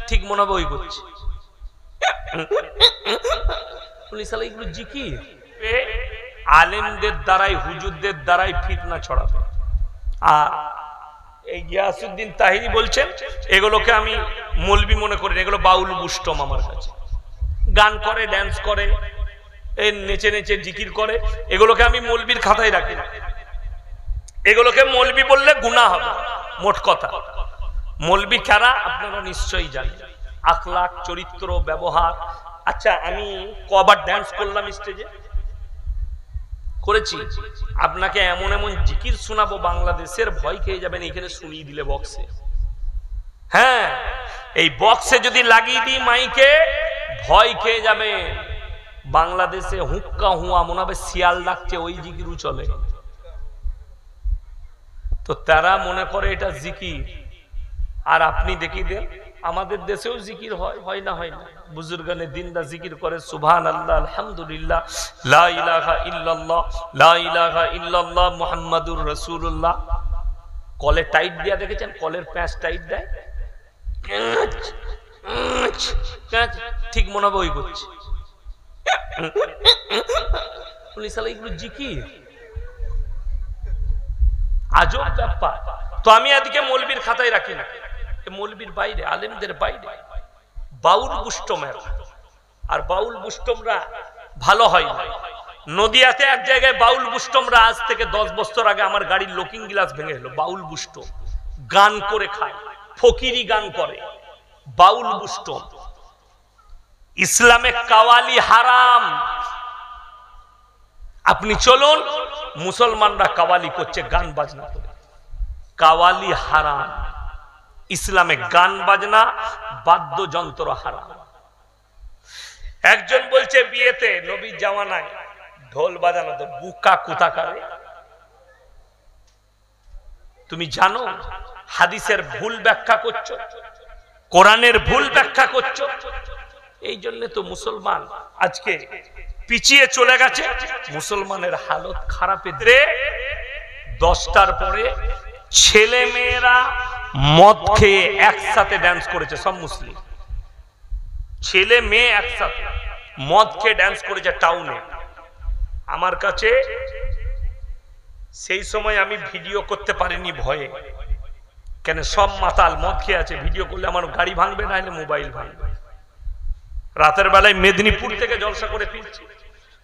ঠিক মনে হবে ওই করছে। এগুলো জিকির আলেমদের দ্বারাই হুজুরদের দ্বারাই ফিতনা ছড়াবে। আর এই গিয়াসউদ্দিন তাহিরি বলছেন এগুলোকে আমি মৌলবি মনে করি না, এগুলো বাউল বুষ্টম আমার কাছে। গান করে, ড্যান্স করে, এই নেচে নেচে জিকির করে, এগুলোকে আমি মৌলবির খাতায় রাখি না। এগুলোকে মৌলবি বললে গুনাহ হবে। মোট কথা মৌলবি কারা আপনারা নিশ্চয়ই জানেন, আখলাক, চরিত্র, ব্যবহার। আচ্ছা, আমি কবার ড্যান্স করলাম স্টেজে, করেছি। আপনাকে এমন এমন জিকির শোনাবো বাংলাদেশের, ভয় খেয়ে যাবেন এখানে শুনিয়ে দিলে বক্সে। হ্যাঁ, এই বক্সে যদি লাগিয়ে দিই মাইকে, ভয় খেয়ে যাবেন। বাংলাদেশে হুক্কা হুয়া মনে হবে শিয়াল ডাকছে, ওই জিকিরও চলে। তো তারা মনে করে এটা জিকির। আর আপনি দেখিয়ে দেন আমাদের দেশেও জিকির হয়, হয় না? হয় না? বুজুর্গানে দিনরা জিকির করে সুবহানাল্লাহ, আলহামদুলিল্লাহ, লা ইলাহা ইল্লাল্লাহ, লা ইলাহা ইল্লাল্লাহ, মুহাম্মাদুর রাসূলুল্লাহ। কলে টাইট দিয়া দেখেছেন? কলের প্যাঁচ টাইট দেয়, ঠিক মনে হবে ওই করছে। এগুলো জিকির, আজব ব্যাপার। তো আমি এদিকে মৌলবীর খাতায় রাখি না, মৌলবীর বাইরে, আলেমদের বাইরে বাউল বুষ্টমের। আর বাউল বুষ্টমরা ভালো হয় না। নদিয়াতে এক জায়গায় বাউল বুষ্টমরা আজ থেকে 10 বছর আগে আমার গাড়ির লুকিং গ্লাস ভেঙে এলো। বাউল বুষ্টম গান করে খায়, ফকিরি গান করে, বাউল বুষ্টম। ইসলামে কাওয়ালি হারাম। আপনি চলুন, মুসলমানরা কাওয়ালি করছে গান বাজনা করে, কাওয়ালি হারাম। ইসলামে গান বাজনা, বাদ্যযন্ত্র হারাম। একজন বলছে বিয়েতে নবীর জামানায় ঢোল বাজানো তো বুকা কোথাকারে। তুমি জানো হাদিসের ভুল ব্যাখ্যা করছো, কোরআনের ভুল ব্যাখ্যা করছো। এই জন্য তো মুসলমান আজকে পিছিয়ে চলে গেছে। মুসলমানের হালত খারাপের। 10টার পরে ছেলে মেয়েরা মদ খেয়ে একসাথে ড্যান্স করেছে, সব মুসলিম ছেলে মেয়ে একসাথে মদ খেয়ে ড্যান্স করেছে টাউনে। আমার কাছে সেই সময় আমি ভিডিও করতে পারিনি ভয়ে, কেন সব মাতাল মদ খেয়ে আছে, ভিডিও করলে আমার গাড়ি ভাঙবে, না হলে মোবাইল ভাঙবে। রাতের বেলায় মেদিনীপুর থেকে জলসা করে ফিরছি,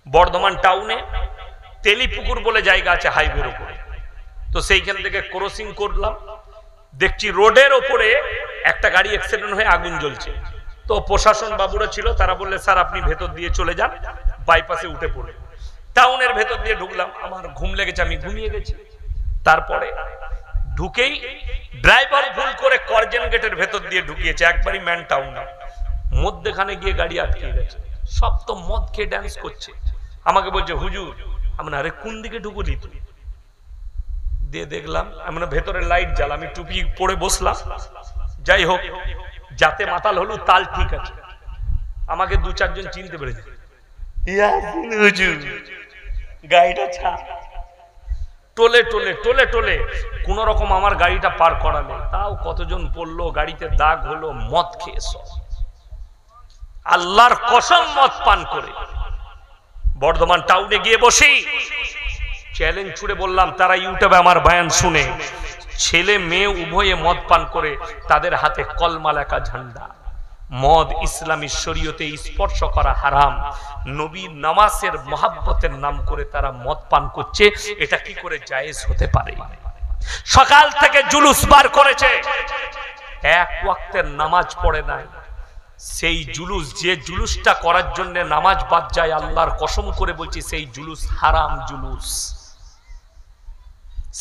বর্ধমান টাউনে তেলিপুকুর বলে জায়গা আছে হাইওয়ের উপরে। তো সেইখান থেকে ক্রসিং করলাম, দেখছি রোডের ওপরে একটা গাড়ি অ্যাক্সিডেন্ট হয়ে আগুন জ্বলছে। তো প্রশাসন বাবুরা ছিল, তারা বললে স্যার আপনি ভেতর দিয়ে চলে যান, বাইপাসে উঠে পড়ে। টাউনের ভেতর দিয়ে ঢুকলাম, আমার ঘুম লেগেছে, আমি ঘুমিয়ে গেছি। তারপরে ঢুকেই ড্রাইভার ভুল করে করজেন গেটের ভেতর দিয়ে ঢুকিয়েছে, একবারই ম্যান টাউনে। মধ্যখানে গিয়ে গাড়ি আটকে গেছে, সব তো মদ খেয়ে ড্যান্স করছে। আমাকে বলছে হুজুর, আমি আরে কোন দিকে ঢুকলি তুই? দিয়ে দেখলাম আমি ভেতরে লাইট জ্বালা, আমি টুপি পরে বসলাম। যাই হোক, যাতে মাতাল হলো তাল ঠিক আছে। আমাকে 2-4 জন চিনতে পেরেছে, গাড়িটা ছাড়। টোলে টোলে টোলে টোলে কোন রকম আমার গাড়িটা পার করালে, তাও কতজন পড়লো, গাড়িতে দাগ হলো, মদ খেয়ে সব। আল্লাহর কসম মদ পান করে বর্ধমান টাউনে গিয়ে বসি, চ্যালেঞ্জ ছুড়ে বললাম, তারা ইউটিউবে আমার বয়ান শুনে ছেলে মেয়ে উভয়ে মদ পান করে, তাদের হাতে কলমা লেখা ঝান্ডা। মদ ইসলামী শরীয়তে স্পর্শ করা হারাম। নবীর নামাজের মহাব্বতের নাম করে তারা মদ পান করছে, এটা কি করে জায়েজ হতে পারে? সকাল থেকে জুলুস বার করেছে, এক ওয়াক্তের নামাজ পড়ে নাই। সেই জুলুস, যে জুলুসটা করার জন্য নামাজ বাদ যায়, আল্লাহর কসম করে বলছি সেই জুলুস হারাম জুলুস।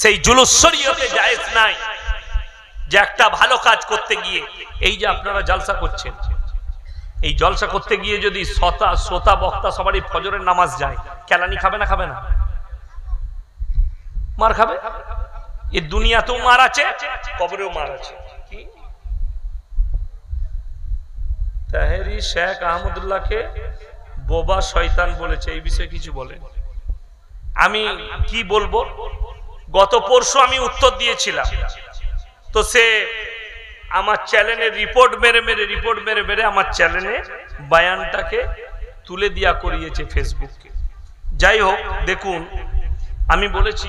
সেই জুলুস শরীয়তে জায়েজ নাই। যে একটা ভালো কাজ করতে গিয়ে, এই যে আপনারা জলসা করছেন, এই জলসা করতে গিয়ে যদি শ্রোতা বক্তা সবারই ফজরের নামাজ যায়, কেলানি খাবে না? খাবে না? মার খাবে। এই দুনিয়াতেও মার আছে, কবরেও মার আছে। তাহেরি শেখ আহমদুল্লাহকে বোবা শয়তান বলেছে, এই বিষয়ে কিছু বলেন। আমি কি বলবো, গত পরশু আমি উত্তর দিয়েছিলাম। তো সে আমার চ্যানেলে রিপোর্ট মেরে মেরে আমার চ্যানেলে বয়ানটাকে তুলে দিয়া করিয়েছে ফেসবুকে। যাই হোক, দেখুন আমি বলেছি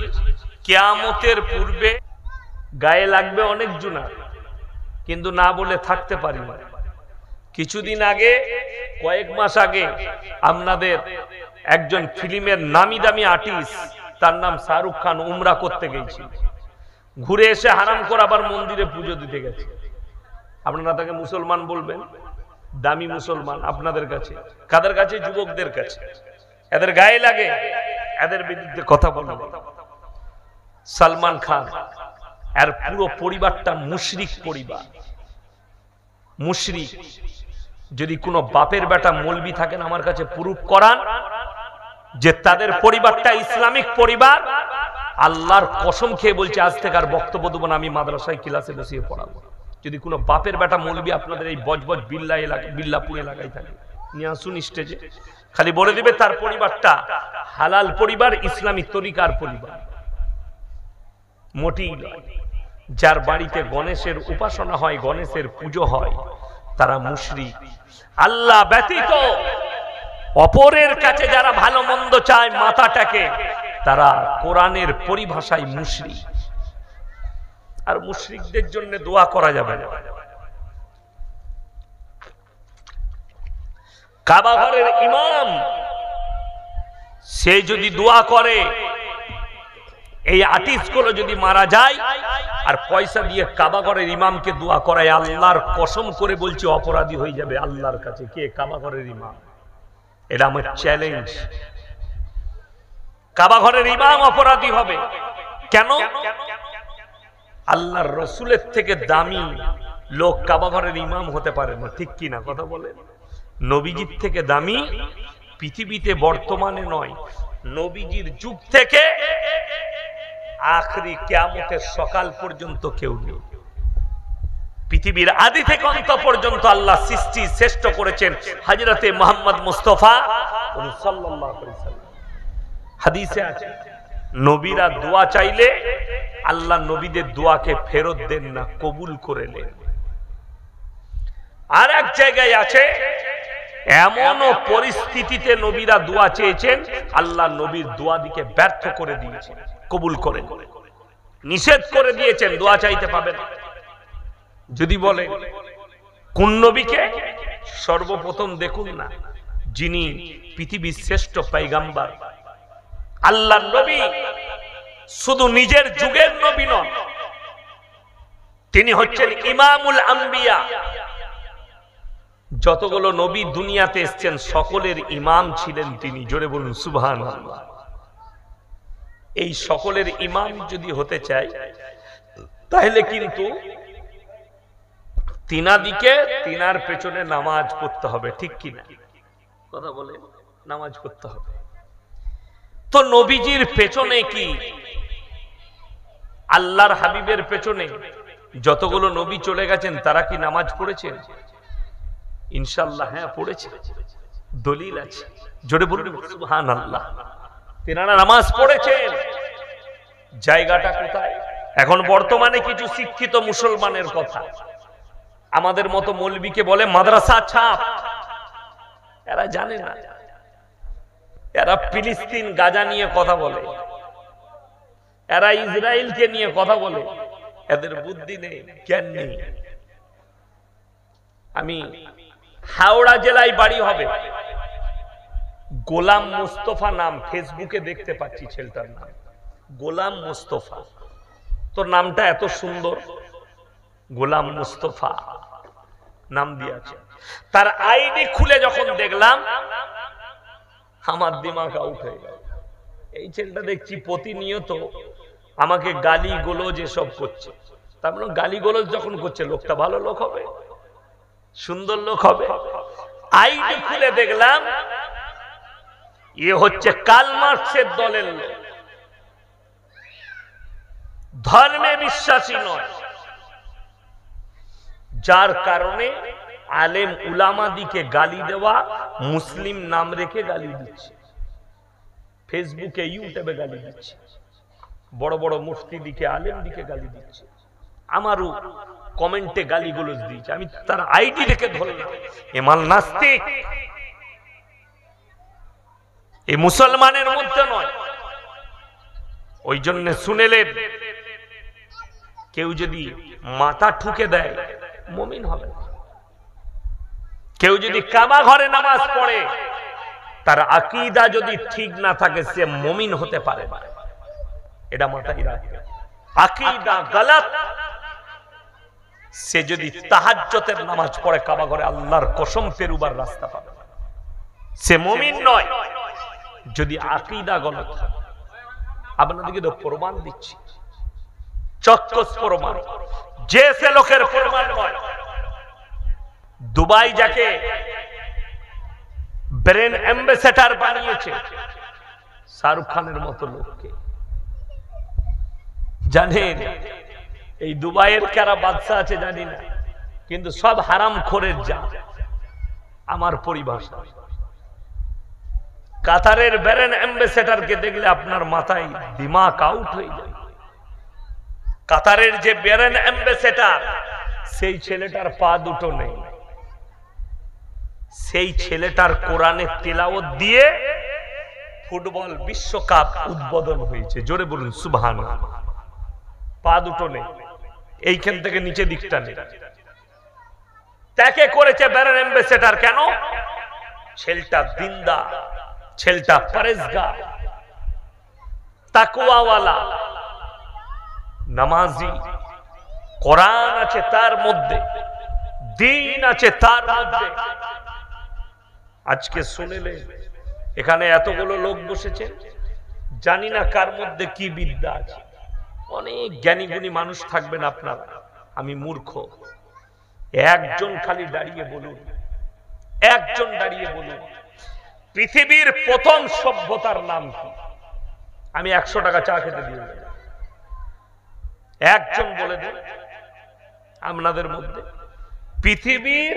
কিয়ামতের পূর্বে গায়ে লাগবে অনেক জুনা, কিন্তু না বলে থাকতে পারি না। কিছুদিন আগে, কয়েক মাস আগে আপনাদের একজন ফিল্মের নামি দামি আর্টিস্ট, তার নাম শাহরুখ খান, উমরা করতে গেছে, ঘুরে এসে হারাম করে আবার মন্দিরে পুজো দিতে গেছে। আপনারা তাকে মুসলমান বলবেন, দামি মুসলমান আপনাদের কাছে, কাদের কাছে? যুবকদের কাছে। এদের গায়ে লাগে, এদের বিরুদ্ধে কথা বলবে। সালমান খান আর পুরো পরিবারটা মুশরিক পরিবার, মুশরিক। যদি কোনো বাপের বেটা মৌলবি থাকেন আমার কাছে প্রুফ করান যে তাদের পরিবারটা ইসলামিক পরিবার, আল্লাহর কসম খেয়ে বলছে আজ থেকে আর বক্তব্য দেবো না, আমি মাদ্রাসায় ক্লাসে বসিয়ে পড়াবো। যদি কোনো বাপের বেটা মৌলবি আপনাদের এই বজবজ বিল্লাপুর এলাকায় থাকে, নিয়ে আসুন স্টেজে, খালি বলে দিবে তার পরিবারটা হালাল পরিবার, ইসলামিক তরিকার পরিবার। মোটেই নয়। যার বাড়িতে গণেশের উপাসনা হয়, গণেশের পুজো হয়, তারা মুশরিক। আল্লাহ ব্যতীত অপরের কাছে যারা ভালো মন্দ চায় মাথাটাকে, তারা কোরআনের পরিভাষায় মুশরিক। আর মুশরিকদের জন্য দোয়া করা যাবে না। কাবা ঘরের ইমাম সে যদি দোয়া করে, এই আর্টিস্ট গুলো যদি মারা যায় আর পয়সা দিয়ে কাবা ঘরের ইমামকে দোয়া করায়, আল্লাহর কসম করে বলছে অপরাধী হয়ে যাবে আল্লাহর কাছে। কে? কাবা ঘরের ইমাম। এটা আমার চ্যালেঞ্জ। কাবা ঘরের ইমাম অপরাধী হবে কেন? আল্লাহর রসুলের থেকে দামি লোক কাবা ঘরের ইমাম হতে পারে না, ঠিক কিনা কথা বলে? নবীজির থেকে দামি পৃথিবীতে বর্তমানে নয়, নবীজির যুগ থেকে আখরি কিয়ামতের সকাল পর্যন্ত কেউ নেই। পৃথিবীর আদি থেকে অন্ত পর্যন্ত আল্লাহ সৃষ্টি শ্রেষ্ঠ করেছেন হযরতে মুহাম্মদ মুস্তাফা সাল্লাল্লাহু আলাইহি ওয়াসাল্লাম। হাদিসে আছে নবীরা দোয়া চাইলে আল্লাহ নবীদের দোয়াকে ফেরত দেন না, কবুল করে নেন। আর এক জায়গায় আছে এমনও পরিস্থিতিতে নবীরা দোয়া চেয়েছেন, আল্লাহ নবীর দোয়া দিকে ব্যর্থ করে দিয়েছেন, কবুল করে নিষেধ করে দিয়েছেন, দোয়া চাইতে পাবে না। যদি বলে কোন নবীকে? সর্বপ্রথম দেখুন না, যিনি পৃথিবীর শ্রেষ্ঠ পয়গম্বর, আল্লাহর নবী, শুধু নিজের যুগের নবী নন, তিনি হচ্ছেন ইমামুল আম্বিয়া। যতগুলো নবী দুনিয়াতে এসেছেন সকলের ইমাম ছিলেন তিনি। জোরে বলুন সুবহানাল্লাহ। এই সকলের ইমাম যদি হতে চায় তাহলে কিন্তু তিনাদিকে তিনার পেছনে নামাজ পড়তে হবে, ঠিক কিনা কথা বলে? নামাজ পড়তে হবে। তো নবীজির পেছনে কি আল্লাহর হাবিবের পেছনে যতগুলো নবী চলে গেছেন তারা কি নামাজ পড়েছেন? ইনশাআল্লাহ হ্যাঁ পড়েছে, দলিল আছে। জোরে বলুন সুবহানাল্লাহ। তিনারা নামাজ পড়েছেন। জায়গাটা কোথায়? এখন বর্তমানে কিছু শিক্ষিত মুসলমানের কথা, আমাদের মতো মৌলবীকে বলে মাদ্রাসা ছাপ। এরা জানে না, এরা ফিলিস্তিন গাজা নিয়ে কথা বলে, এরা ইসরায়েলকে নিয়ে কথা বলে। এদের বুদ্ধি নেই, জ্ঞান নেই। আমি হাওড়া জেলায় বাড়ি হবে, গোলাম মুস্তফা নাম, ফেসবুকে দেখতে পাচ্ছি ছেলেটার নাম গোলাম মুস্তফা। তোর নামটা এত সুন্দর, গোলাম মুস্তফা নাম দিয়েছে। তার আইডি খুলে যখন দেখলাম আমার দিমাগ আউট হয়ে গেল। এই ছেলেটা দেখছি প্রতিনিয়ত আমাকে গালি গোলজ এসব করছে। তার মানে গালি গোলজ যখন করছে লোকটা ভালো লোক হবে, সুন্দর লোক হবে। আইডি খুলে দেখলাম এ হচ্ছে কার্ল মার্কসের দলের লোক, ধর্মে বিশ্বাসী নয়, যার কারণে আলেম উলামাদিকে গালি দেওয়া, মুসলিম নাম রেখে গালি দিচ্ছে, ফেসবুকে ইউটিউবে গালি দিচ্ছে, বড় বড় মুফতি দিকে আলেম দিকে গালি দিচ্ছে। আমারও কমেন্টে গালিগুলোজ দিয়েছে, আমি তার আইডি রেখে ধরলাম, এমাল নাস্তিক, এই মুসলমানের মধ্যে নয়। ওই জন্য শুনেলেন, কেউ যদি মাথা ঠুকে দেয় মুমিন হবে না। কেউ যদি কাবা ঘরে নামাজ পড়ে, তার আকীদা যদি ঠিক না থাকে, সে মুমিন হতে পারে না। এটা মাথায় রাখবে। আকীদা গলত, সে যদি তাহাজ্জুদের নামাজ পড়ে কাবা ঘরে, আল্লাহর কসম পেরুবার রাস্তা পাবে না, সে মুমিন নয়। যদি আকীদা গলত, আপনাদেরকে তো প্রমাণ দিচ্ছি, চক্কস প্রমাণ, যে সে লোকের প্রমাণ নয়। দুবাই যাকে ব্রেন অ্যাম্বাসেডর বানিয়েছে, শাহরুখ খানের মতো লোককে জানেন। এই দুবাইয়ের কারা বাদশা আছে জানি না, কিন্তু সব হারামখোরের জাত। আমার পরিভাষা, কাতারের ব্রেন অ্যাম্বাসেডরকে দেখলে আপনার মাথায় দিমাগ আউট হয়ে যায়। কাতারের যে ব্রেন অ্যাম্বাসেডর, সেই ছেলেটার পা দুটো নেই। সেই ছেলেটার কোরআনের তিলাওয়াত দিয়ে ফুটবল বিশ্বকাপ উদ্বোধন হয়েছে। জোরে বলুন সুবহানাল্লাহ। পা দুটো নেই, এইখান থেকে নিচে দিকটা নেই। তাকে করেছে ব্রেন অ্যাম্বাসেডর কেন? ছেলেটা দিনদার, ছেলেটা পরেজগার, তাকওয়াওয়ালা, নামাজি, কোরআন আছে তার মধ্যে, দিন আছে তার মধ্যে। আজকে শুনেলে এখানে এতগুলো লোক বসেছে, জানি না কার মধ্যে কি বিদ্যা আছে। অনেক জ্ঞানী গুণী মানুষ থাকবেন আপনারা, আমি মূর্খ। একজন খালি দাঁড়িয়ে বলুন, একজন দাঁড়িয়ে বলুন, পৃথিবীর প্রথম সভ্যতার নাম কি? আমি 100 টাকা চা খেতে দিয়ে দেব। একজন বলে দেন আপনাদের মধ্যে পৃথিবীর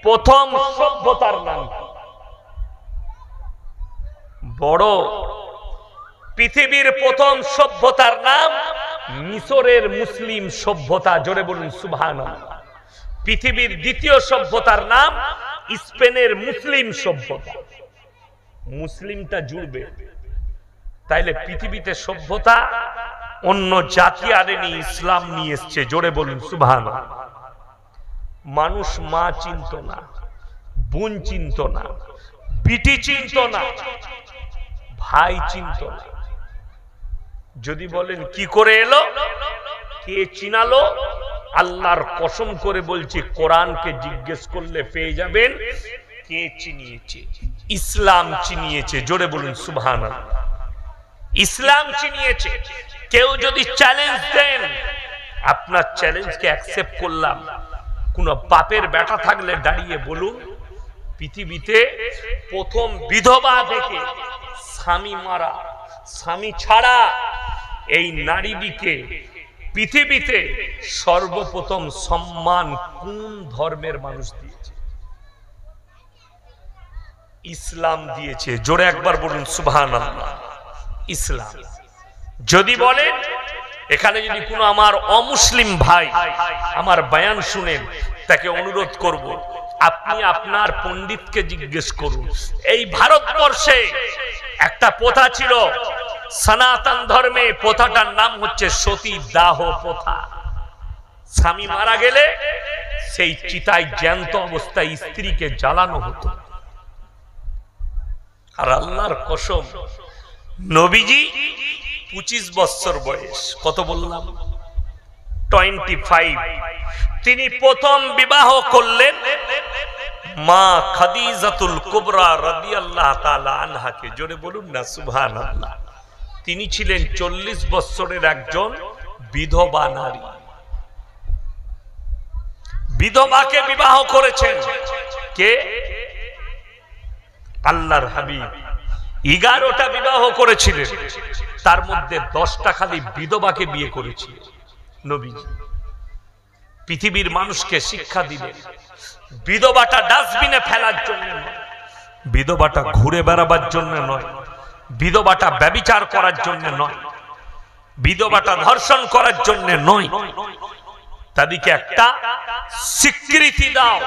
প্রথম সভ্যতার নাম কি? বড়, পৃথিবীর প্রথম সভ্যতার নাম মিশরের মুসলিম সভ্যতা। জোরে বলুন সুবহানাল্লাহ। পৃথিবীর দ্বিতীয় সভ্যতার নাম স্পেনের মুসলিম সভ্যতা। মুসলিমটা জুড়বে, তাইলে পৃথিবীতে সভ্যতা অন্য জাতি আনেনি, ইসলাম নিয়ে এসছে। জোরে বলুন সুবহানাল্লাহ। মানুষ মা চিনত না, বোন চিনত না, বিটি চিনত না, ভাই চিনত না। যদি বলেন কি করে এলো, কে চিনালো, আল্লাহর কসম করে বলছি, কোরআনকে জিজ্ঞেস করলে পেয়ে যাবেন কে চিনিয়েছে। ইসলাম চিনিয়েছে। জোরে বলুন সুবহানাল্লাহ। ইসলাম চিনিয়েছে। কেউ যদি চ্যালেঞ্জ দেন, আপনার চ্যালেঞ্জকে অ্যাকসেপ্ট করলাম। কোন বাপের বেটা থাকলে দাঁড়িয়ে বলুন, পৃথিবীতে প্রথম বিধবা থেকে স্বামী মারা, স্বামী ছাড়া এই নারীদিকে পৃথিবীতে সর্বপ্রথম সম্মান কোন ধর্মের মানুষ দিয়েছে? ইসলাম দিয়েছে। জোরে একবার বলুন সুবহানাল্লাহ। ইসলাম। যদি বলেন, এখানে যদি কোনো আমার অমুসলিম ভাই আমার বয়ান শুনেন, তাকে অনুরোধ করব, আপনি আপনার পণ্ডিতকে জিজ্ঞেস করুন। এই ভারতবর্ষে একটা প্রথা ছিল সনাতন ধর্মে, প্রথাটার নাম হচ্ছে সতী দাহ প্রথা। স্বামী মারা গেলে সেই চিতায় জ্যান্ত অবস্থায় স্ত্রীকে জ্বালানো হতো। আর আল্লাহর কসম, নবীজি 25 বছর বয়স, কত বললাম? 25। তিনি প্রথম বিবাহ করলেন মা খাদিজাতুল কুবরা রাদিয়াল্লাহু তাআলা আনহাকে। জোরে বলুন না সুবহানাল্লাহ। তিনি ছিলেন 40 বছরের একজন বিধবা নারী। বিধবাকে বিবাহ করেছেন কে? আল্লাহর হাবিব 11টা বিবাহ করেছিলেন, তার মধ্যে 10টা খালি বিধবাকে বিয়ে করেছিলেন নবীজি। পৃথিবীর মানুষকে শিক্ষা দিলেন, বিধবাটা ডাস্টবিনে ফেলার জন্য নয়, বিধবাটা ঘুরে বেড়াবার জন্য নয়, বিধবাটা ব্যভিচার করার জন্য নয়, বিধবাটা ধর্ষণ করার জন্য নয়, তাদেরকে একটা স্বীকৃতি দাও,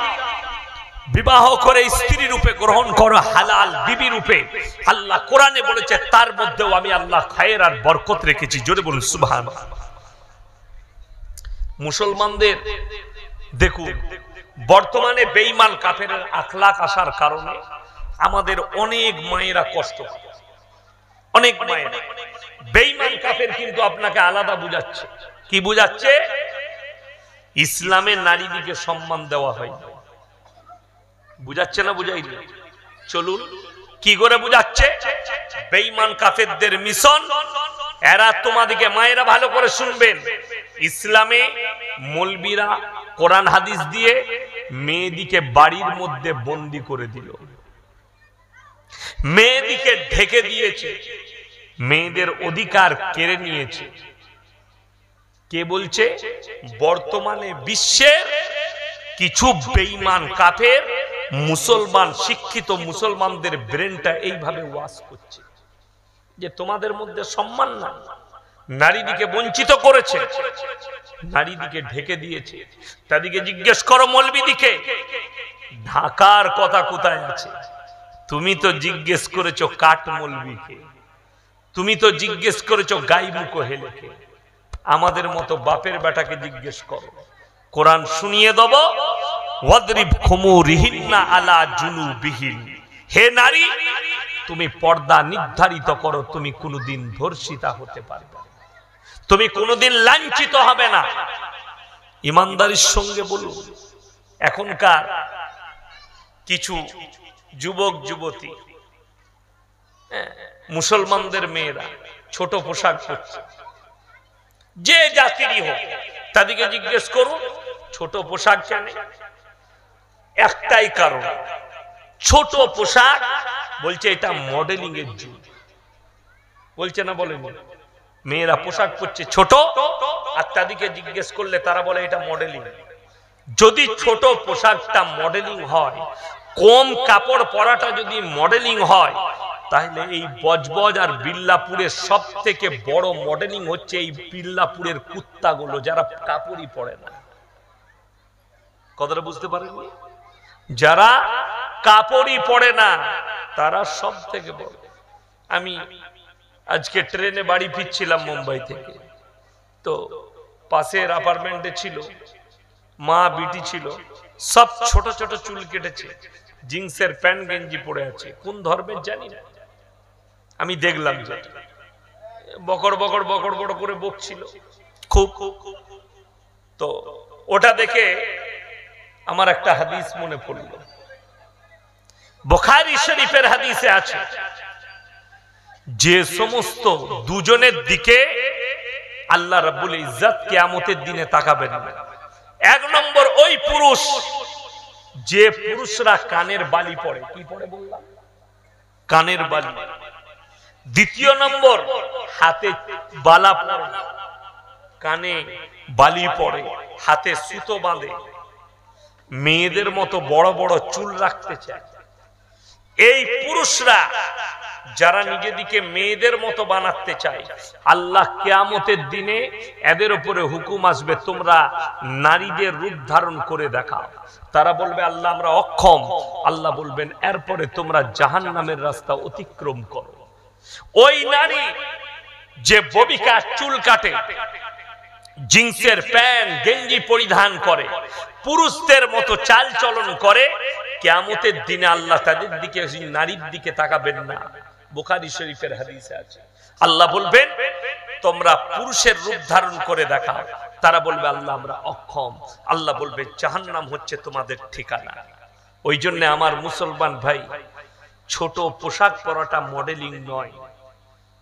বিবাহ করে স্ত্রী রূপে গ্রহণ করো, হালাল বিবি রূপে। আল্লাহ কোরআনে বলেছে তার মধ্যেও আমি আল্লাহ খায়ের আর বরকত রেখেছি। জোরে বলুন সুবহানাল্লাহ। মুসলমানদের দেখুন বর্তমানে বেঈমান কাফেরের আখলাক আসার কারণে আমাদের অনেক মায়েরা কষ্ট পায়। অনেক মায়েরা বেঈমান কাফের কিন্তু আপনাকে আলাদা বুঝাচ্ছে। কি বুঝাচ্ছে? ইসলামে নারীদিকে সম্মান দেওয়া হয়। বুঝাচ্ছে না বুঝাইনি? চলুন কি করে বুঝাচ্ছে। বেঈমান কাফেরদের মিশন, এরা তোমাদেরকে মায়েরা ভালো করে শুনবেন, ইসলামে মৌলবীরা কোরআন হাদিস দিয়ে মেয়েদিকে বাড়ির মধ্যে বন্দি করে দিল, মেয়েদিকে ঢেকে দিয়েছে, মেয়েদের অধিকার কেড়ে নিয়েছে। কে বলছে? বর্তমানে বিশ্বের কিছু বেঈমান কাফের মুসলমান, শিক্ষিত মুসলমানদের ব্রেনটা এইভাবে ওয়াশ করছে যে তোমাদের মধ্যে সম্মান না, নারীদিকে বঞ্চিত করেছে, নারীদিকে ঢেকে দিয়েছে। তাদেরকে জিজ্ঞেস করো মৌলবীদিকে ঢাকার কথা কোথায় আছে? তুমি তো জিজ্ঞেস করেছো কাঠ মৌলবীকে, তুমি তো জিজ্ঞেস করেছো গাইবুকো হেলেকে। আমাদের মতো বাপের বেটাকে জিজ্ঞেস করো, কোরআন শুনিয়ে দেব। ওয়াদরিব খুমুরিহিন্না আলা জুনুবিহিন। হে নারী, তুমি পর্দা নির্ধারিত করো, তুমি কোনোদিন ধর্ষিতা হতে পারবে না, তুমি কোনোদিন লাঞ্ছিত হবে না। ইমানদারির সঙ্গে বলুন, এখনকার কিছু যুবক যুবতী মুসলমানদের মেয়েরা ছোট পোশাক পরছে, যে জাতিরই হোক, তাদেরকে জিজ্ঞেস করুন ছোট পোশাক কেন? একটাই কারণ, ছোট পোশাক বলছে এটা মডেলিং এর যুগ। বলছে না বলেন? মেয়েরা পোশাক পরছে ছোট, আর তাদেরকে জিজ্ঞেস করলে তারা বলে এটা মডেলিং। যদি ছোট পোশাকটা মডেলিং হয়, কম কাপড় পরাটা যদি মডেলিং হয়, তাহলে এই বজবজ আর বিল্লাপুরের সব থেকে বড় মডেলিং হচ্ছে এই বিল্লাপুরের কুত্তাগুলো, যারা কাপড়ই পরে না। কথাটা বুঝতে পারেন? যারা কাপড়ই পরে না তারা সব থেকে বড়। আমি আজকে ট্রেনে বাড়ি ফিরছিলাম মুম্বাই থেকে, তো পাশের অ্যাপার্টমেন্টে ছিল মা বিটি ছিল, সব ছোট ছোট চুল কেটেছে, জিন্সের প্যান্ট গেঞ্জি পরে আছে, কোন ধর্মের জানি না। আমি দেখলাম যে বকর বকর বকর বড় করে বকছিল খুব। তো ওটা দেখে আমার একটা হাদিস মনে পড়ল, বুখারী শরীফের হাদিসে আছে, যে সমস্ত দুজনের দিকে আল্লাহ রাব্বুল ইজ্জত কিয়ামতের দিনে তাকাবেন না। এক নম্বর ওই পুরুষ, যে পুরুষরা কানের বালি পরে। কি পরে বললাম? কানের বালি। দ্বিতীয় নম্বর হাতে বালা পরে, কানে বালি পরে, হাতে সুতো বাঁধে, মেয়েদের মতো বড় বড় চুল রাখতে চায়। এই পুরুষরা যারা নিজেদিকে মেয়েদের মতো বানাতে চায়, আল্লাহ কিয়ামতের দিনে এদের উপরে হুকুম আসবে, তোমরা নারীদের রূপ ধারণ করে দেখাও। তারা বলবে আল্লাহ আমরা অক্ষম। আল্লাহ বলবেন এরপরে তোমরা জাহান্নামের রাস্তা অতিক্রম করো। ওই নারী যে ববিকা চুল কাটে, জিন্সের প্যান্ট গেঞ্জি পরিধান করে, পুরুষদের মতো চাল চলন করে, কিয়ামতের দিনে আল্লাহ তাদের দিকে, নারীর দিকে তাকাবেন না। বুখারী শরীফের হাদিসে আছে, আল্লাহ বলবেন তোমরা পুরুষের রূপ ধারণ করে দেখাও। তারা বলবে আল্লাহ আমরা অক্ষম। আল্লাহ বলবে জাহান্নাম হচ্ছে তোমাদের ঠিকানা। ওই জন্য আমার মুসলমান ভাই, ছোট পোশাক পরাটা মডেলিং নয়।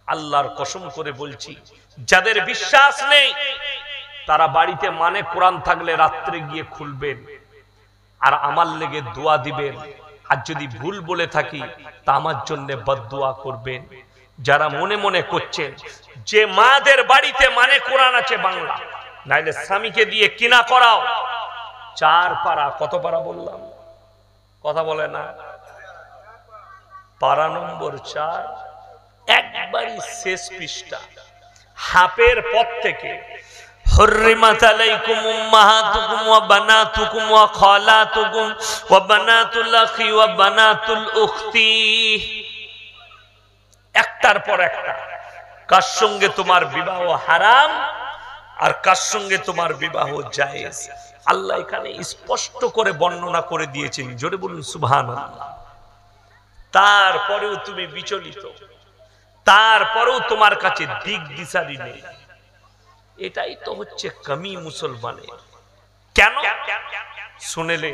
আল্লাহর কসম করে বলছি, যাদের বিশ্বাস নেই তারা বাড়িতে মানে কোরআন থাকলে রাত্রে গিয়ে খুলবেন আর আমার লেগে দোয়া দিবেন। আর যদি ভুল বলে থাকি তা আমার জন্য বদদুয়া করবেন। যারা মনে মনে করছেন যে মাদের বাড়িতে মানে কোরআন আছে বাংলা, নাইলে স্বামীকে দিয়ে কিনা করাও। 4 পারা, কত পারা বললাম? কথা বলে না। পারা নম্বর 4, একবারই শেষ পৃষ্ঠা, হাফের পর থেকে حرمت عليكم أمهاتكم وبناتكم وخالاتكم وبنات الأخ وبنات الأخت একটার পর একটা কার সঙ্গে তোমার বিবাহ হারাম আর কার সঙ্গে তোমার বিবাহ জায়েজ আল্লাহ এখানে স্পষ্ট করে বর্ণনা করে দিয়েছেন জোরে বলুন সুবহানাল্লাহ তারপরেও তুমি বিচলিত তারপরেও তোমার কাছে দিক দিশারি নেই এটাই তো হচ্ছে কমি মুসলমানের কেন শুনেলে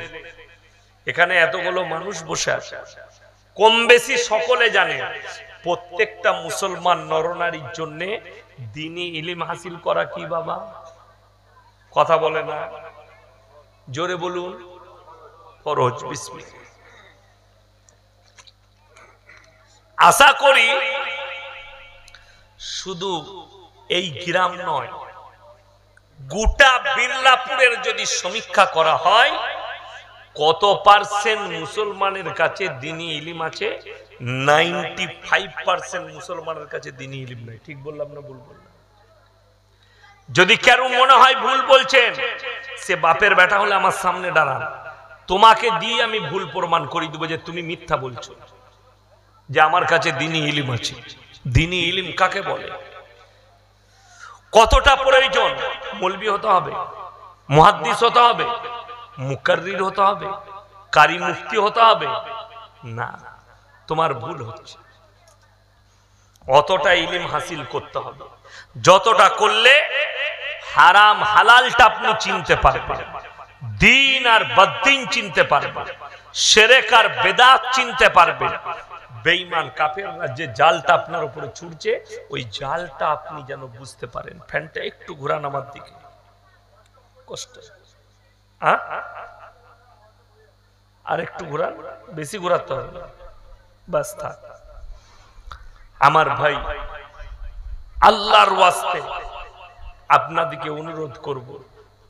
এখানে এতগুলো মানুষ বসে আছে কম বেশি সকলে জানে প্রত্যেকটা মুসলমান নরনারীর জন্য দ্বীনি ইলম হাসিল করা কি বাবা কথা বলে না জোরে বলুন ফরজ বিসমিল্লাহ আশা করি শুধু এই গ্রাম নয় গোটা বিল্লাপুরের যদি সমীক্ষা করা হয় কত পার্সেন্ট মুসলমানের কাছে দ্বীনি ইলম আছে 95% মুসলমানের কাছে দ্বীনি ইলম নাই ঠিক বললাম না ভুল বললাম যদি কারো মনে হয় ভুল বলছেন সে বাপের বেটা হলে আমার সামনে দাঁড়ান তোমাকে দিয়ে আমি ভুল প্রমাণ করে দেব যে তুমি মিথ্যা বলছো যে আমার কাছে দ্বীনি ইলম আছে দ্বীনি ইলম কাকে বলে কতটা প্রয়োজন মৌলবি হতে হবে মুহাদ্দিস হতে হবে মুকাররির হতে হবে কারি মুফতি হতে হবে না তোমার ভুল হচ্ছে অতটা ইলম হাসিল করতে হবে যতটা করলে হারাম হালালটা আপনি চিনতে পারবেন দ্বীন আর বদ্দীন চিনতে পারবেন শিরক আর বিদআত চিনতে পারবেন বেঈমান কাফেররা যে জালটা আপনার উপরে ছুড়ছে ওই জালটা আপনি যেন বুঝতে পারেন ফ্যানটা একটু ঘোরান আমার দিকে কষ্ট আর একটু ঘোরান বেশি ঘোরাতে হবে বাস থাক আমার ভাই আল্লাহর ওয়াস্তে আপনাদেরকে অনুরোধ করব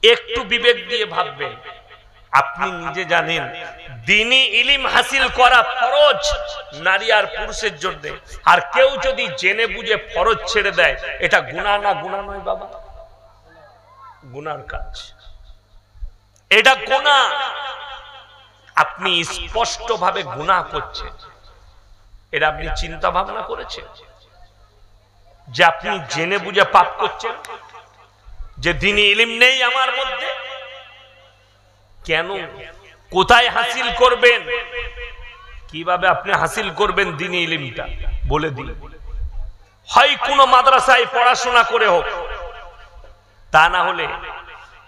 একটু বিবেক দিয়ে ভাববেন আপনি নিজে জানেন দ্বীনি ইলম হাসিল করা ফরজ নারী আর পুরুষের জন্য আর কেউ যদি জেনে বুঝে ফরজ ছেড়ে দেয় এটা গুনাহ না গুনাহ নয় বাবা গুনার কাজ এটা গুনাহ আপনি স্পষ্ট ভাবে গুনাহ করছেন এটা আপনি চিন্তা ভাবনা করেছেন যে আপনি জেনে বুঝে পাপ করছেন যে দ্বীনি ইলম নেই আমার মধ্যে কেন কোথায় হাসিল করবেন কিভাবে আপনি হাসিল করবেন দ্বীনি ইলমটা বলে দিন হয় কোন মাদ্রাসায় পড়াশোনা করে হোক তা না হলে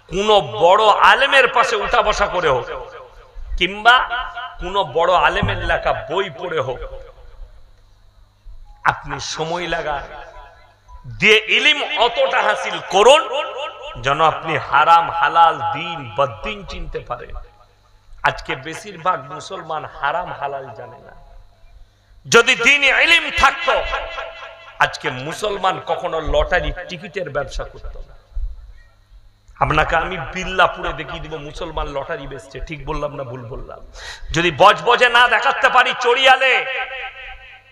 কোন বড় আলেমের পাশে উঠা বসা করে হোক কিংবা কোন বড় আলেমের লেখা বই পড়ে হোক আপনি সময় লাগান দিয়ে ইলম অতটা হাসিল করুন যেন আপনি হারাম হালাল দ্বীন বদ্দীন চিনতে পারেন আজকে বেশিরভাগ মুসলমান হারাম হালাল জানে না যদি দ্বীনি ইলম থাকতো আজকে মুসলমান কখনো লটারি টিকিটের ব্যবসা করত না আপনাকে আমি বিল্লাপুরে দেখিয়ে দিব মুসলমান লটারি বেচছে ঠিক বললাম না ভুল বললাম যদি বজবজে না দেখাতে পারি চড়িয়ালে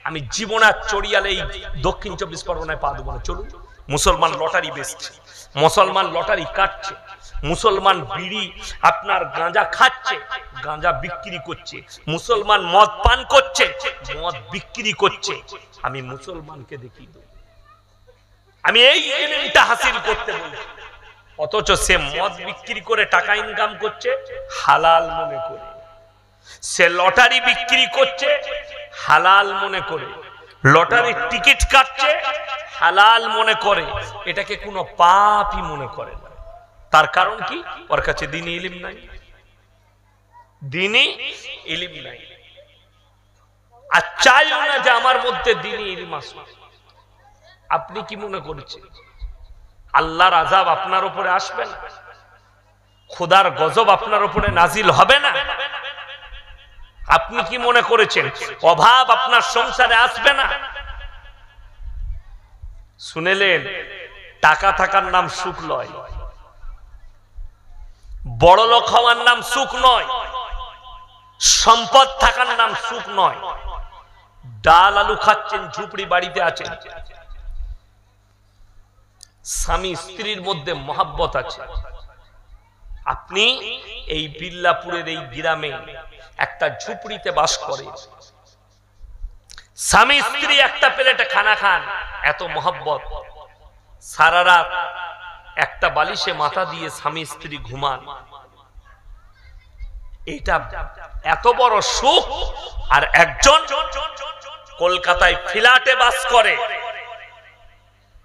আমি জীবনার চড়িয়ালে এই দক্ষিণ 24 পরগনায় পা দেবো না চলুন মুসলমান লটারি বেচছে মুসলমান লটারি কাটছে মুসলমান বিড়ি আপনার গাঁজা খাচ্ছে গাঁজা বিক্রি করছে মুসলমান মদ পান করছে মদ বিক্রি করছে আমি মুসলমানকে দেখিয়ে দেব আমি এই ইলমটা হাসিল করতে বলি অথচ সে মদ বিক্রি করে টাকা ইনকাম করছে হালাল মনে করে সে লটারি বিক্রি করছে হালাল মনে করে লটারির টিকিট কাটছে হালাল মনে করে এটাকে কোনো পাপই মনে করে না তার কারণ কি ওর কাছে দ্বীনি ইলম নাই দ্বীনি ইলম নাই আর চাইও না যে আমার মধ্যে দ্বীনি ইলম আসুক আপনি কি মনে করছেন আল্লাহর আযাব আপনার উপরে আসবে না খোদার গজব আপনার উপরে নাজিল হবে না আপনি কি মনে করেছেন অভাব আপনার সংসারে আসবে না শুনেলেন টাকা থাকার নাম সুখ নয় বড় লোক হওয়ার নাম সুখ নয় সম্পদ থাকার নাম সুখ নয় ডাল আলু খাচ্ছেন ঝুপড়ি বাড়িতে আছেন স্বামী স্ত্রীর মধ্যে মহব্বত আছে। আপনি এই বিল্লাপুরের এই গ্রামে একটা ঝুপড়িতে বাস করে, স্বামী স্ত্রী একটা প্লেটে খানা খান, এত মহব্বত, সারা রাত একটা বালিশে মাথা দিয়ে স্বামী স্ত্রী ঘুমান, এটা এত বড় সুখ। আর একজন কলকাতায় ফ্ল্যাটে বাস করে,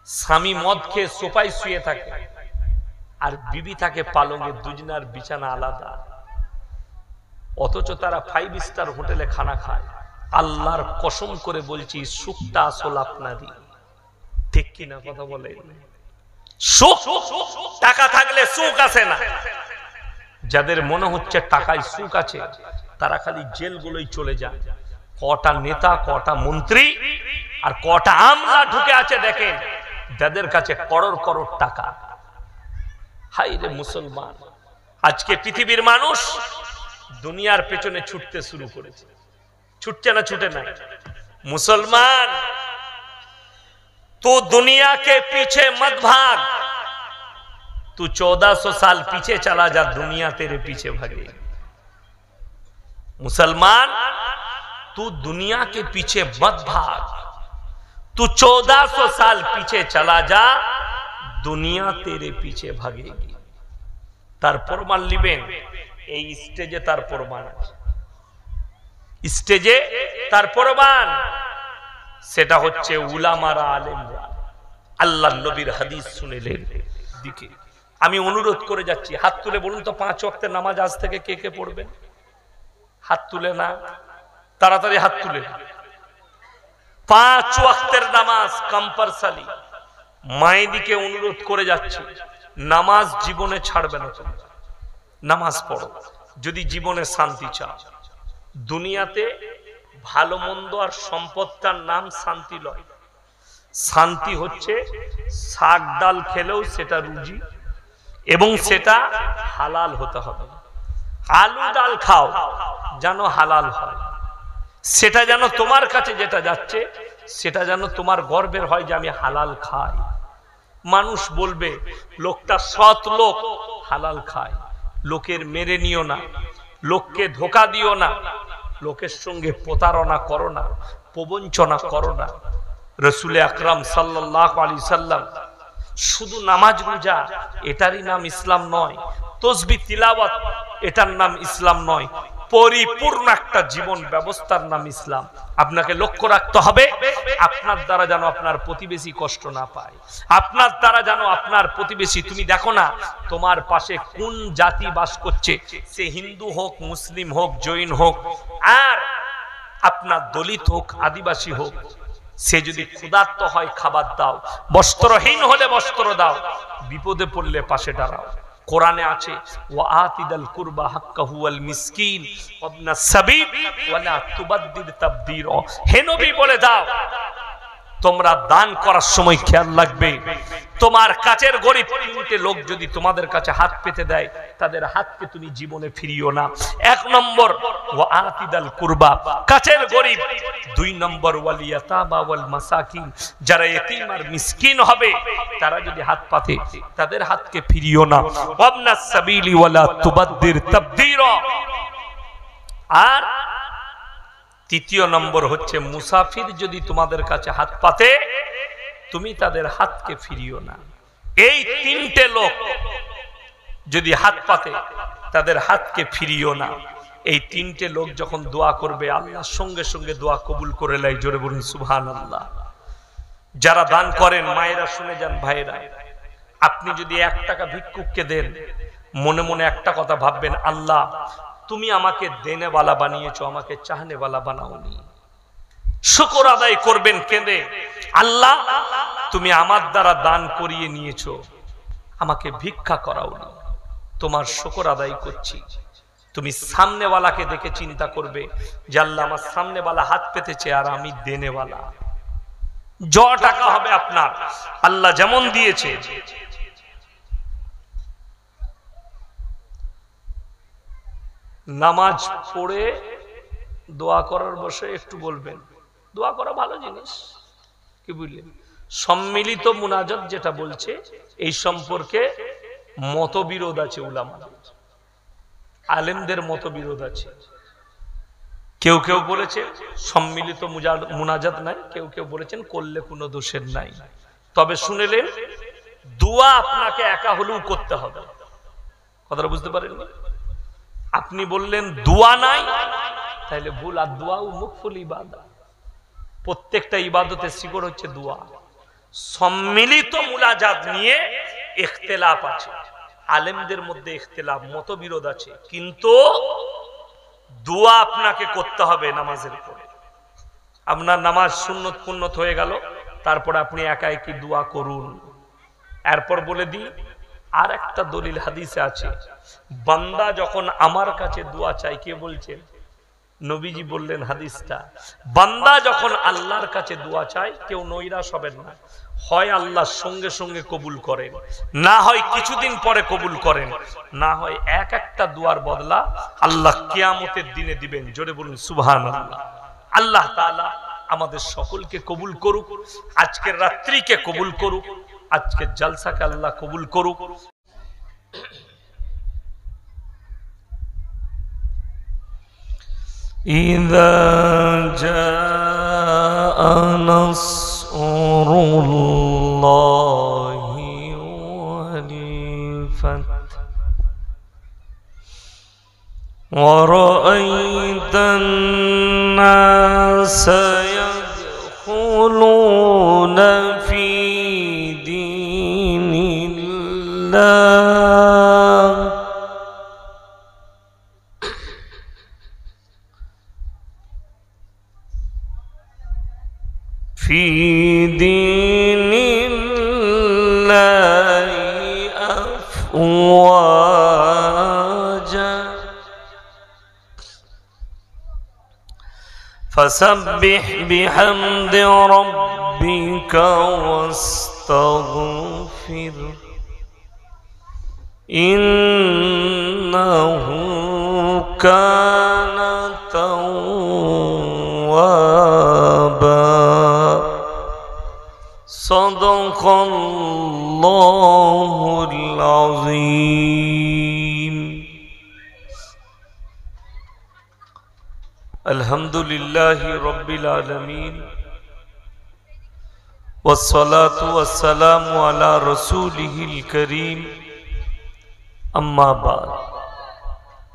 স্বামী মদ খেয়ে সোফায় শুয়ে থাকে আর বিবি থাকে পালঙ্গে, দুজনার বিছানা আলাদা, অথচ তারা 5 স্টার হোটেলে খানা খায়। আল্লাহর কসম করে বলছি, সুখটা আসল আপনারই, ঠিক কিনা কথা বলে? সুখ টাকা থাকলে সুখ আসে না। যাদের মনে হচ্ছে টাকায় সুখ আছে, তারা খালি জেলগুলোই চলে যায়। কটা নেতা, কটা মন্ত্রী আর কটা আমলা ঢুকে আছে দেখেন, যাদের কাছে করোড় করোড় টাকা। হাই রে মুসলমান, আজকে পৃথিবীর মানুষ দুনিয়ার পেছনে ছুটতে শুরু করেছে। ছুটছে না? ছুটে না। मुसलमान तू दुनिया के पीछे मत भाग, तू 1400 साल पीछे चला जा, दुनिया तेरे पीछे भागे। मुसलमान तू दुनिया के पीछे मत भाग, तू 1400 साल पीछे चला जा, दुनिया तेरे पीछे भागेगी। तार प्रमाण लिबेन এই স্টেজে, তার প্রমাণ আছে স্টেজে, তার প্রমাণ সেটা হচ্ছে উলামারা, আলেমরা আল্লাহর নবীর হাদিস শুনেলেন। দিকে আমি অনুরোধ করে যাচ্ছি, হাত তুলে বলুন তো 5 ওয়াক্তের নামাজ আজ থেকে কে কে পড়বেন? হাত তুলে না, তাড়াতাড়ি হাত তুলে। 5 ওয়াক্তের নামাজ কম্পালসারি। মায়েদিকে অনুরোধ করে যাচ্ছি, নামাজ জীবনে ছাড়বে না, নামাজ পড়ো যদি জীবনে শান্তি চাও। দুনিয়াতে ভালো মন্দ আর সম্পদটার নাম শান্তি লয়। শান্তি হচ্ছে শাক ডাল খেলেও সেটা রুজি এবং সেটা হালাল হতে হবে। আলু ডাল খাও যেন হালাল হয়, সেটা যেন তোমার কাছে যেটা যাচ্ছে সেটা যেন তোমার গর্বের হয় যে আমি হালাল খাই। মানুষ বলবে লোকটা সৎ লোক, হালাল খায়। লোকের মেরে নিও না, লোককে ধোকা দিও না, লোকের সঙ্গে প্রতারণা করো না, প্রবঞ্চনা করো না। রাসূল আকরাম সাল্লাল্লাহু আলাইহি সাল্লাম শুধু নামাজ রোজা এটারই নাম ইসলাম নয়, তাসবিহ তিলাওয়াত এটার নাম ইসলাম নয়, পরিপূর্ণ একটা জীবন ব্যবস্থার নাম ইসলাম। আপনাকে লক্ষ্য রাখতে হবে আপনার দ্বারা যেন আপনার প্রতিবেশী কষ্ট না পায়, আপনার দ্বারা যেন আপনার প্রতিবেশী, তুমি দেখো না তোমার পাশে কোন জাতি বাস করছে, সে হিন্দু হোক, মুসলিম হোক, জৈন হোক, আর আপনার দলিত হোক, আদিবাসী হোক, সে যদি ক্ষুধার্ত হয় খাবার দাও, বস্ত্রহীন হলে বস্ত্র দাও, বিপদে পড়লে পাশে দাঁড়াও। কোরআনে আছে ওয়াআতিদাল কুরবা হাক্কাহু ওয়াল মিসকিন ওয়াবনাস সাবিল ওয়ালা তুবাদদির তাবদীরা। হে নবী বলে দাও, তোমরা দান করার সময় খেয়াল রাখবে তোমার কাছের গরিব 3টে লোক যদি তোমাদের কাছে হাত পেতে দেয়, তাদের হাতকে তুমি জীবনে ফিরিও না। 1 নম্বর ওয়াআতিদাল কুরবা, কাছের গরিব। 2 নম্বর ওয়ালিয়াতামা ওয়াল মাসাকিন, যারা এতিম আর মিসকিন হবে তারা যদি হাত পাতে তাদের হাতকে ফিরিও না। ওয়াবনাস সাবিলি ওয়ালা তুবাদদির তাবদীরা। আর 3য় নম্বর হচ্ছে মুসাফির যদি তোমাদের কাছে হাত পাতে তুমি তাদের হাতকে ফিরিও না। এই 3টে লোক যদি হাত পাতে তাদের হাতকে ফিরিও না। এই 3টে লোক যখন দোয়া করবে আল্লাহ সঙ্গে সঙ্গে দোয়া কবুল করে নেয়। জোরে বলুন সুবহানাল্লাহ। যারা দান করেন মায়েরা শুনে যান, ভাইরা, আপনি যদি 1 টাকা ভিক্ষুককে দেন, মনে মনে একটা কথা ভাববেন, আল্লাহ তুমি আমাকে দেনেওয়ালা বানিয়েছো, আমাকে চাহনেওয়ালা বানাওনি। শুকর আদায় করবেন কেঁদে, আল্লাহ তুমি আমার দ্বারা দান করিয়ে নিয়েছো, আমাকে ভিক্ষা করাওনি, তোমার শুকর আদায় করছি। তুমি সামনেওয়ালাকে দেখে চিন্তা করবে যে আল্লাহ আমার সামনেওয়ালা হাত পেতেছে আর আমি দেনেওয়ালা। টাকা হবে আপনার, আল্লাহ যেমন দিয়েছে। নামাজ পড়ে দোয়া করার বসে একটু বলবেন, দোয়া করা ভালো জিনিস, কি বুঝলেন? সম্মিলিত মুনাজাত যেটা বলছে এই সম্পর্কে মতবিরোধ আছে উলামাদের, আলেমদের মতবিরোধ আছে। কেউ কেউ বলেছে সম্মিলিত মুনাজাত নাই, কেউ কেউ বলেছেন করলে কোনো দোষের নাই। তবে শুনেলেন দোয়া আপনাকে একা হলেও করতে হবে, কথাটা বুঝতে পারেন? আপনি বললেন দোয়া নাই, তাহলে ভুল। আর দোয়াও মুকফুল ইবাদত, প্রত্যেকটা ইবাদতের শিকড় হচ্ছে দোয়া। সম্মিলিত মুনাজাত নিয়ে ইখতিলাফ আছে, আলেমদের মধ্যে ইখতিলাফ, মতবিরোধ আছে, কিন্তু দোয়া আপনাকে করতে হবে নামাজের পরে। আপনার নামাজ সুন্নত পুন্নত হয়ে গেল, তারপর আপনি একা একই দোয়া করুন। এরপর বলে দিই আর একটা দলিল হাদিসে আছে, বান্দা যখন আমার কাছে দোয়া চাই, কে বলছেন? নবীজি বললেন হাদিসটা, বান্দা যখন আল্লাহর কাছে দোয়া চায় কেউ নৈরাশ হবেন না, হয় আল্লাহ সঙ্গে সঙ্গে কবুল করেন, না হয় কিছুদিন পরে কবুল করেন, না হয় এক একটা দোয়ার বদলা আল্লাহ কিয়ামতের দিনে দিবেন। জোরে বলুন সুবহানাল্লাহ। আল্লাহ তাআলা আমাদের সকলকে কবুল করুক, আজকের রাত্রিকে কবুল করুক, আজকের জলসাকে আল্লাহ কবুল করুক। إذا جاء نصر الله والفتح ورأيت الناس يدخلون في دين الله في دين الله أفواجا فسبح بحمد ربك واستغفر إنه كان توابا صدق الله العظيم الحمد لله رب العالمين والصلاة والسلام على رسوله الكريم أما بعد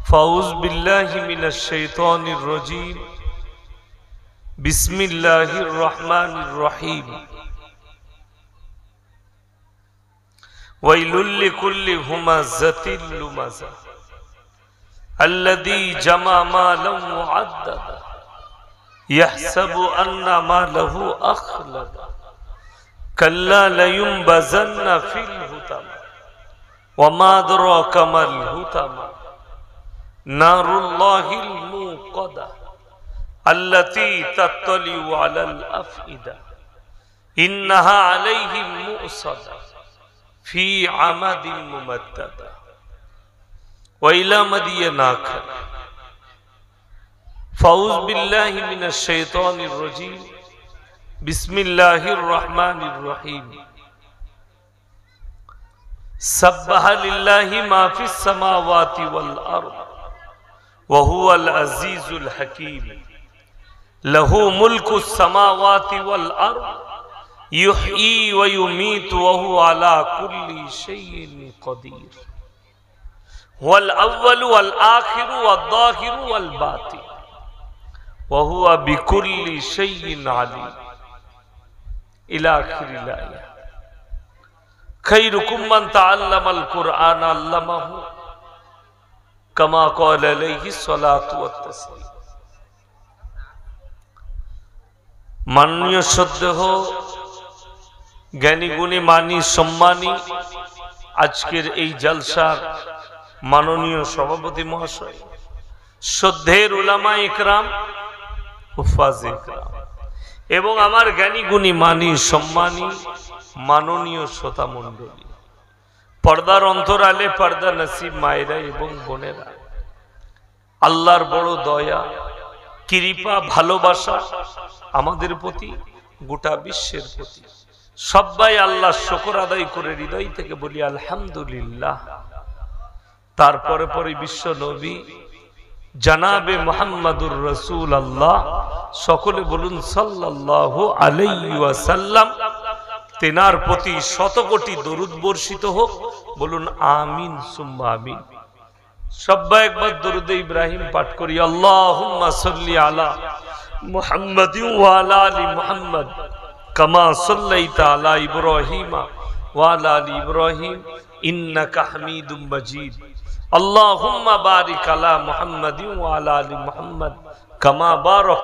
فأعوذ بالله من الشيطان الرجيم بسم الله الرحمن الرحيم ويل لكل همزة لمزة الذي جمع مالا وعددا يحسب أن ماله أخلدا كلا لينبذن في الحطمة وما أدراك ما الحطمة نار الله الموقدة التي تطلع على الأفئدة إنها عليهم مؤصدة في عمد ممددة وإلى مدين آخر فأعوذ بالله من الشيطان الرجيم بسم الله الرحمن الرحيم سبح لله ما في السماوات والأرض وهو العزيز الحكيم له ملك السماوات والأرض يحيي ويميت وهو على كل شيء قدير هو الأول والآخر والظاهر والباطن وهو بكل شيء عليم إلى آخر الآية خيركم من تعلم القرآن علمه كما قال عليه الصلاة والتسليم মাননীয় শ্রদ্ধেয় জ্ঞানী গুণী মানী সম্মানী আজকের এই জলসার মাননীয় সভাপতি মহাশয়, শ্রদ্ধের উলামা ইকরাম, হুফাজ ইকরাম এবং আমার জ্ঞানী গুণী মানী সম্মানী মাননীয় শ্রোতা মণ্ডলী, পর্দার অন্তরালে পর্দা নসিব মায়েরা এবং বোনেরা, আল্লাহর বড় দয়া কৃপা ভালোবাসা আমাদের প্রতি, গোটা বিশ্বের প্রতি, সবাই আল্লাহর শুকর আদায় করে হৃদয় থেকে বলি আলহামদুলিল্লাহ। তারপরে পরে বিশ্ব নবী জানাবে মুহাম্মাদুর রাসূলুল্লাহ, সকলে বলুন সাল্লাল্লাহু আলাইহি ওয়াসাল্লাম। তেনার প্রতি শত কোটি দরুদ বর্ষিত হোক, বলুন আমিন সুম্মা আমিন। সবাই একবার দরুদ ইব্রাহিম পাঠ করি, আল্লাহুম্মা সাল্লি আলা মুহাম্মাদিন ওয়া আলা আলি মুহাম্মাদ কামা সাল্লাইতা আলা ইব্রাহিম ওয়া আলা আলি ইব্রাহিম ইন্নাকা হামিদুম মাজিদ। আল্লাহুম্মা বারিক আলা মুহাম্মাদিন ওয়া আলা আলি মুহাম্মাদ কামা বারাক